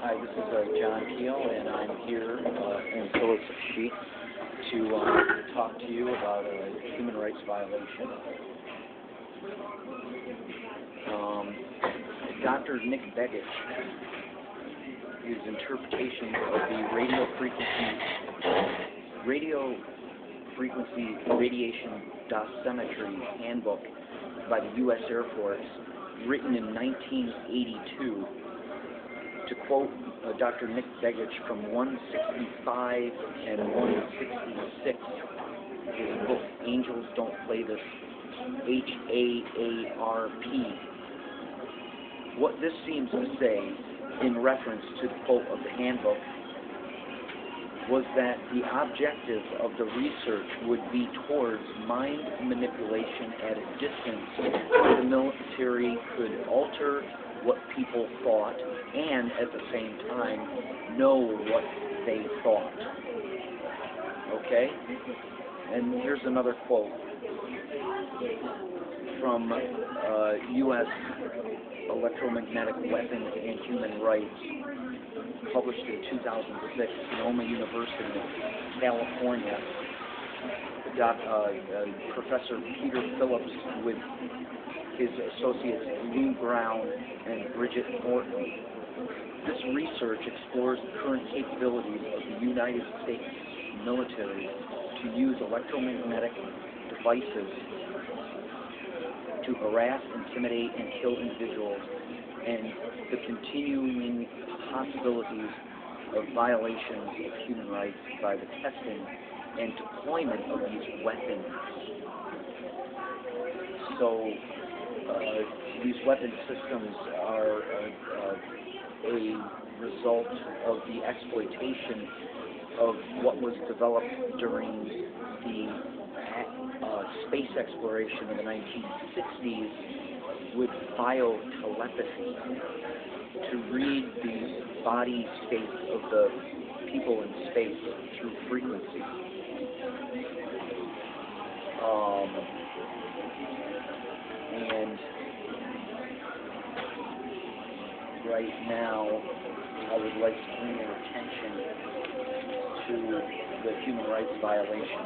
Hi, this is John Kehoe, and I'm here in Phillips to talk to you about a human rights violation. Dr. Nick Begich, his interpretation of the Radiofrequency Radiation Dosimetry Handbook by the U.S. Air Force, written in 1982, to quote Dr. Nick Begich from 165 and 166, his book, Angels Don't Play This, HAARP. What this seems to say, in reference to the quote of the handbook, was that the objective of the research would be towards mind manipulation at a distance where the military could alter what people thought and at the same time know what they thought. Okay? And here's another quote from U.S. Electromagnetic Weapons and Human Rights, published in 2006, Sonoma University, California. Professor Peter Phillips with his associates Lou Brown and Bridget Thornton. This research explores the current capabilities of the United States military to use electromagnetic devices to harass, intimidate, and kill individuals, and the continuing possibilities of violations of human rights by the testing and deployment of these weapons. So these weapon systems are a result of the exploitation of what was developed during the space exploration in the 1960s with biotelepathy, to read the body states of the people in space through frequency. And right now, I would like to bring your attention to the human rights violation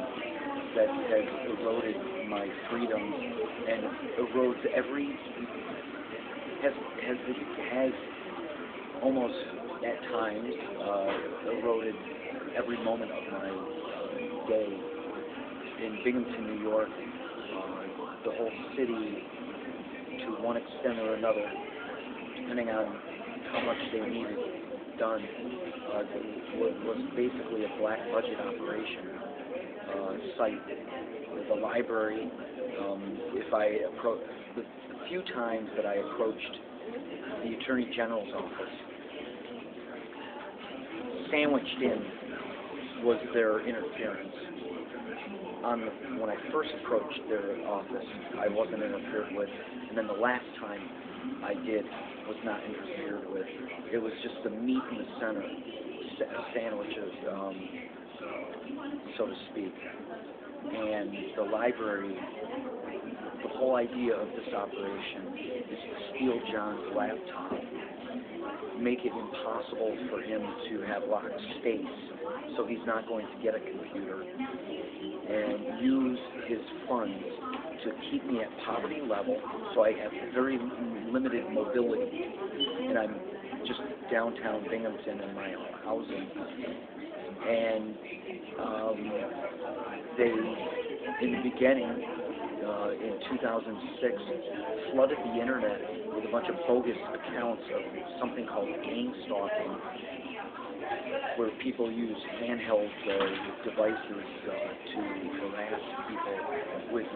that has eroded my freedom and erodes has almost at times eroded every moment of my day. In Binghamton, New York, the whole city, to one extent or another, depending on how much they needed done, was basically a black budget operation site. The library, the few times that I approached the Attorney General's office, sandwiched in was their interference. When I first approached their office, I wasn't interfered with, and then the last time I did was not interfered with. It was just the meat in the center, sandwiches, so to speak. And the library, the whole idea of this operation is to steal John's laptop, make it impossible for him to have locked space, so he's not going to get a computer, and use his funds to keep me at poverty level, so I have very limited mobility, and I'm just downtown Binghamton in my housing. And they, in the beginning, in 2006, flooded the internet with a bunch of bogus accounts of something called gang stalking, where people use handheld devices to harass people with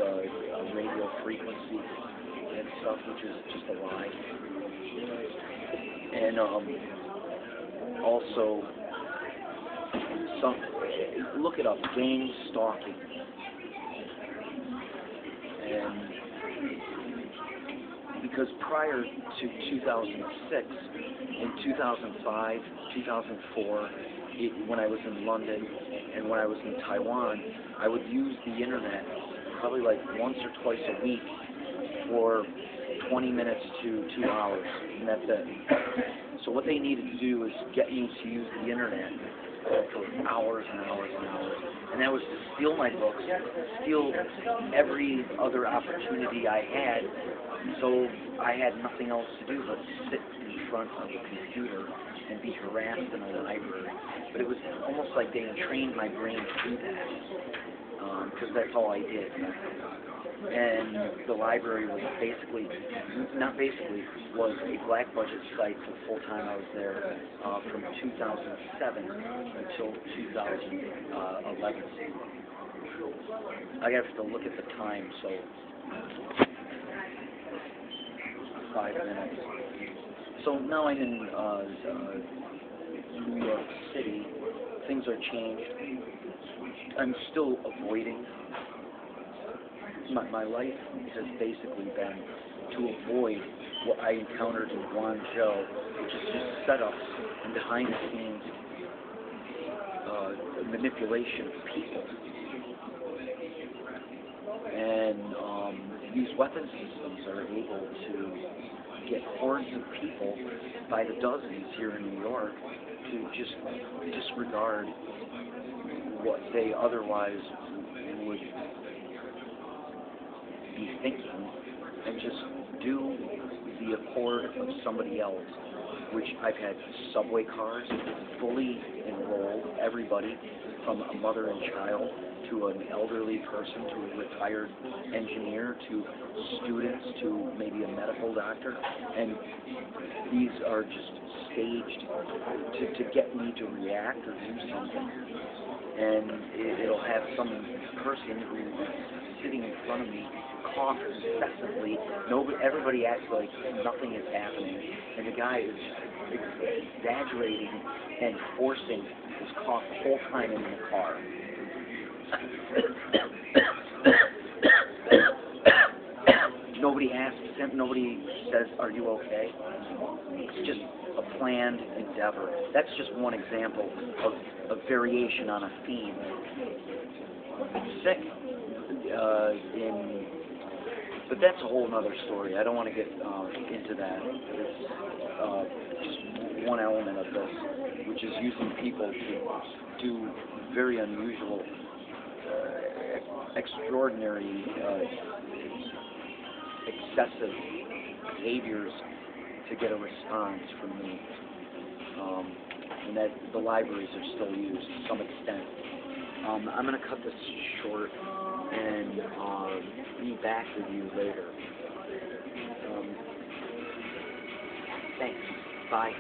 radio frequency and stuff, which is just a lie. And also, look it up, gang stalking. And because prior to 2006, in 2005, 2004, when I was in London and when I was in Taiwan, I would use the internet probably like once or twice a week for 20 minutes to 2 hours, and that's it. So what they needed to do was get me to use the internet for hours and hours and hours, and that was to steal my books, steal every other opportunity I had, so I had nothing else to do but sit in front of a computer and be harassed in a library. But it was almost like they trained my brain to do that, because that's all I did. And the library was basically, was a black budget site for the full time I was there, from 2007 until 2011. I have to look at the time, so 5 minutes. So now I'm in New York City. Things are changed. I'm still avoiding. My life has basically been to avoid what I encountered in Guangzhou, which is just setups and behind-the-scenes manipulation of people. And these weapon systems are able to get hordes of people by the dozens here in New York to just disregard what they otherwise would be thinking and just do the accord of somebody else, which I've had subway cars fully enrolled, everybody from a mother and child to an elderly person to a retired engineer to students to maybe a medical doctor, and these are just staged to get me to react or do something. And it'll have some person who's sitting in front of me cough incessantly. Everybody acts like nothing is happening, and the guy is exaggerating and forcing his cough the whole time in the car. Nobody asks him, nobody says, "Are you okay?" It's just a planned endeavor. That's just one example of a variation on a theme. It's sick. But that's a whole other story. I don't want to get into that. It's just one element of this, which is using people to do very unusual, extraordinary, excessive behaviors to get a response from me. And that the libraries are still used to some extent. I'm going to cut this short and be back with you later. Thanks. Bye.